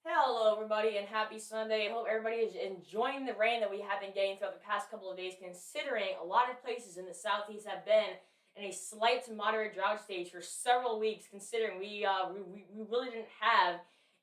Hello, everybody, and happy Sunday. I hope everybody is enjoying the rain that we have been getting throughout the past couple of days, considering a lot of places in the southeast have been in a slight to moderate drought stage for several weeks, considering we really didn't have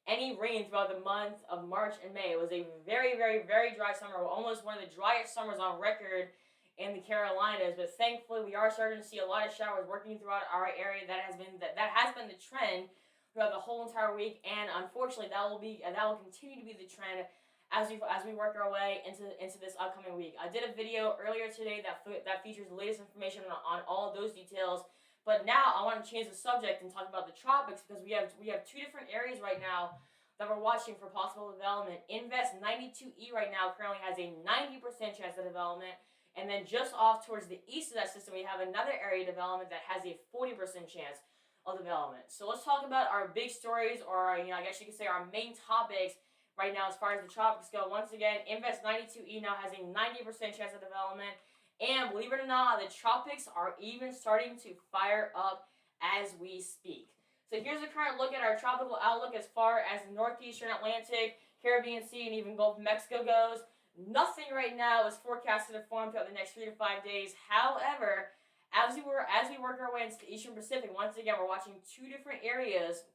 any rain throughout the month of March and May. It was a very, very, very dry summer, almost one of the driest summers on record in the Carolinas, but thankfully we are starting to see a lot of showers working throughout our area. That has been the trend throughout the whole entire week, and unfortunately, that will continue to be the trend as we work our way into this upcoming week. I did a video earlier today that features the latest information on all of those details. But now I want to change the subject and talk about the tropics, because we have two different areas right now that we're watching for possible development. Invest 92E right now currently has a 90% chance of development. And then just off towards the east of that system, we have another area of development that has a 40% chance of development. So let's talk about our big stories, or I guess you could say our main topics right now as far as the tropics go. Once again, Invest 92E now has a 90% chance of development. And believe it or not, the tropics are even starting to fire up as we speak. So here's a current look at our tropical outlook as far as the northeastern Atlantic, Caribbean Sea, and even Gulf of Mexico goes. Nothing right now is forecasted to form throughout the next 3 to 5 days. However, as we work our way into the Eastern Pacific, once again, we're watching two different areas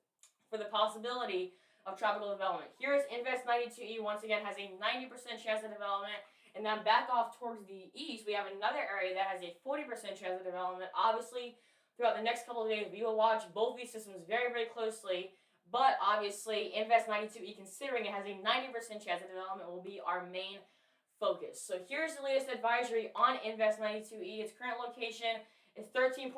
for the possibility of tropical development. Here is Invest 92E, once again, has a 90% chance of development. And then back off towards the east, we have another area that has a 40% chance of development. Obviously, throughout the next couple of days, we will watch both these systems very, very closely. But obviously, Invest 92E, considering it has a 90% chance of development, will be our main focus. So here's the latest advisory on Invest 92E. Its current location is 13.2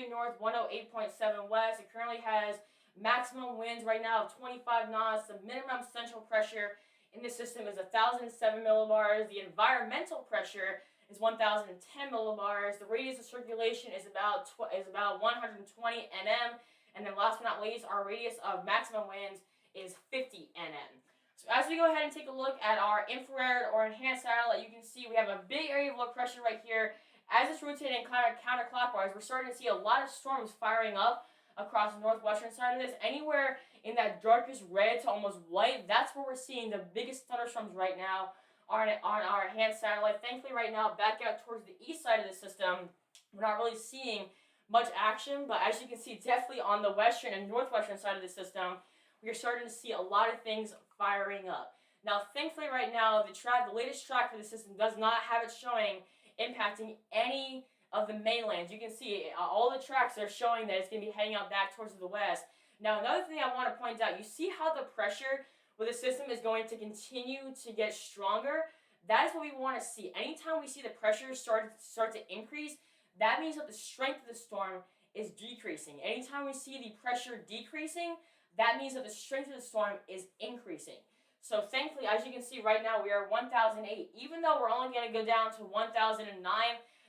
north, 108.7 west. It currently has maximum winds right now of 25 knots. The minimum central pressure in the system is 1,007 millibars. The environmental pressure is 1,010 millibars. The radius of circulation is about 120 nm. And then last but not least, our radius of maximum winds is 50 nm. So as we go ahead and take a look at our infrared or enhanced satellite, you can see we have a big area of low pressure right here. As it's rotating counterclockwise, we're starting to see a lot of storms firing up across the northwestern side of this. Anywhere in that darkest red to almost white, that's where we're seeing the biggest thunderstorms right now on our enhanced satellite. Thankfully, right now, back out towards the east side of the system, we're not really seeing much action. But as you can see, definitely on the western and northwestern side of the system, we're starting to see a lot of things firing up. Now, thankfully, right now, the latest track for the system does not have it showing impacting any of the mainlands. You can see all the tracks are showing that it's going to be heading out back towards the west. Now, another thing I want to point out, you see how the pressure with the system is going to continue to get stronger? That is what we want to see. Anytime we see the pressure start to increase, that means that the strength of the storm is decreasing. Anytime we see the pressure decreasing, that means that the strength of the storm is increasing. So thankfully, as you can see right now, we are 1,008. Even though we're only going to go down to 1,009,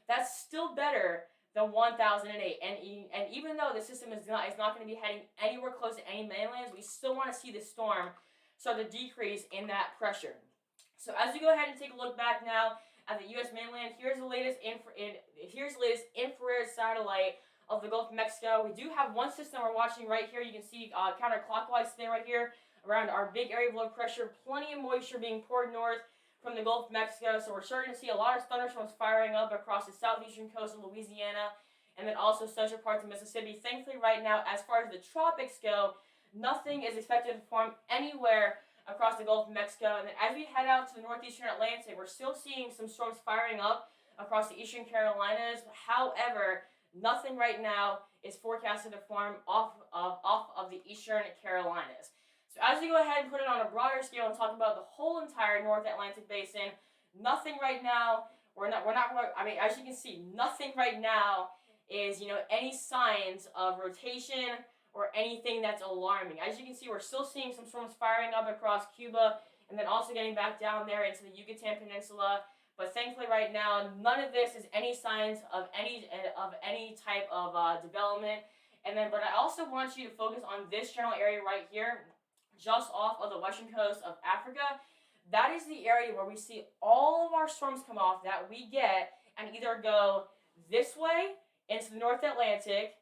that's still better than 1,008. And even though the system is not going to be heading anywhere close to any mainlands, we still want to see the storm start to decrease in that pressure. So as we go ahead and take a look back now at the U.S. mainland, here's the latest infrared satellite of the Gulf of Mexico. We do have one system we're watching right here. You can see counterclockwise today right here around our big area of low pressure. Plenty of moisture being poured north from the Gulf of Mexico. So we're starting to see a lot of thunderstorms firing up across the southeastern coast of Louisiana and then also central parts of Mississippi. Thankfully, right now, as far as the tropics go, nothing is expected to form anywhere across the Gulf of Mexico. And then as we head out to the northeastern Atlantic, we're still seeing some storms firing up across the eastern Carolinas. However, nothing right now is forecasted to form off of the eastern Carolinas. So as we go ahead and put it on a broader scale and talk about the whole entire North Atlantic basin, nothing right now, as you can see, nothing right now is, any signs of rotation or anything that's alarming. As you can see, we're still seeing some storms firing up across Cuba and then also getting back down there into the Yucatan Peninsula. But thankfully right now, none of this is any signs of any type of development. But I also want you to focus on this general area right here, just off of the western coast of Africa. That is the area where we see all of our storms come off that we get and either go this way into the North Atlantic,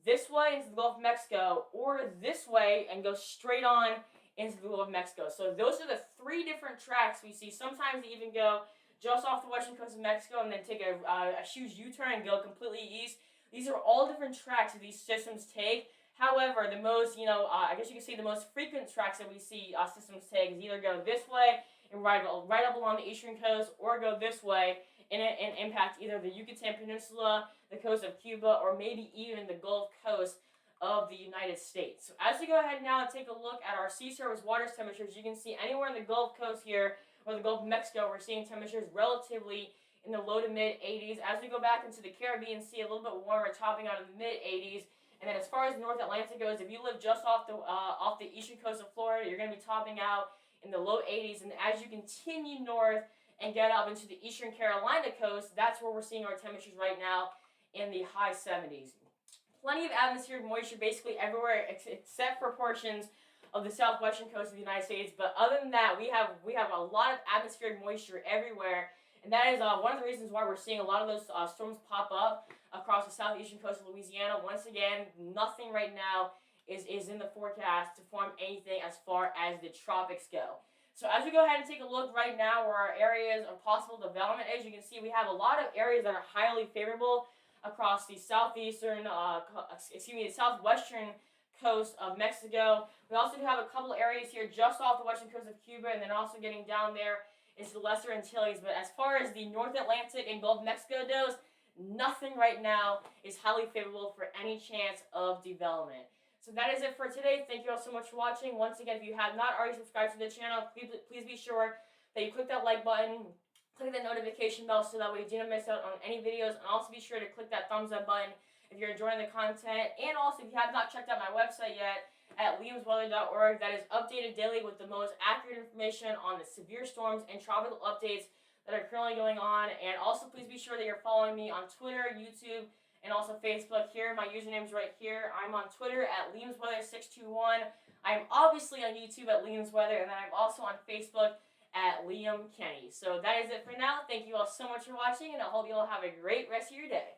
this way into the Gulf of Mexico, or this way and go straight on into the Gulf of Mexico. So those are the 3 different tracks we see. Sometimes they even go just off the western coast of Mexico and then take a huge U-turn and go completely east. These are all different tracks that these systems take. However, the most, I guess you could say the most frequent tracks that we see systems take is either go this way and right up along the eastern coast, or go this way and impact either the Yucatan Peninsula, the coast of Cuba, or maybe even the Gulf Coast of the United States. So as we go ahead now and take a look at our sea surface water temperatures, you can see anywhere in the Gulf Coast here or the Gulf of Mexico, we're seeing temperatures relatively in the low to mid 80s. As we go back into the Caribbean Sea, a little bit warmer, topping out in the mid 80s. And then as far as the North Atlantic goes, if you live just off the eastern coast of Florida, you're going to be topping out in the low 80s. And as you continue north and get up into the eastern Carolina coast, that's where we're seeing our temperatures right now in the high 70s. Plenty of atmospheric moisture basically everywhere except for portions of the southwestern coast of the United States. But other than that, we have a lot of atmospheric moisture everywhere. And that is one of the reasons why we're seeing a lot of those storms pop up across the southeastern coast of Louisiana. Once again, nothing right now is in the forecast to form anything as far as the tropics go. So as we go ahead and take a look right now where our areas of possible development is, you can see we have a lot of areas that are highly favorable across the southwestern coast of Mexico. We also do have a couple areas here just off the western coast of Cuba, and then also getting down there is the Lesser Antilles. But as far as the North Atlantic and Gulf of Mexico goes, nothing right now is highly favorable for any chance of development. So that is it for today. Thank you all so much for watching. Once again, if you have not already subscribed to the channel, please be sure that you click that like button, click that notification bell so that way you do not miss out on any videos, and also be sure to click that thumbs up button if you're enjoying the content. And also, if you have not checked out my website yet at liamsweather.org, that is updated daily with the most accurate information on the severe storms and tropical updates that are currently going on. And also, please be sure that you're following me on Twitter, YouTube, and also Facebook. Here, my username is right here. I'm on Twitter at liamsweather621. I'm obviously on YouTube at liamsweather, and then I'm also on Facebook at Liam Kenny. So that is it for now. Thank you all so much for watching, and I hope you all have a great rest of your day.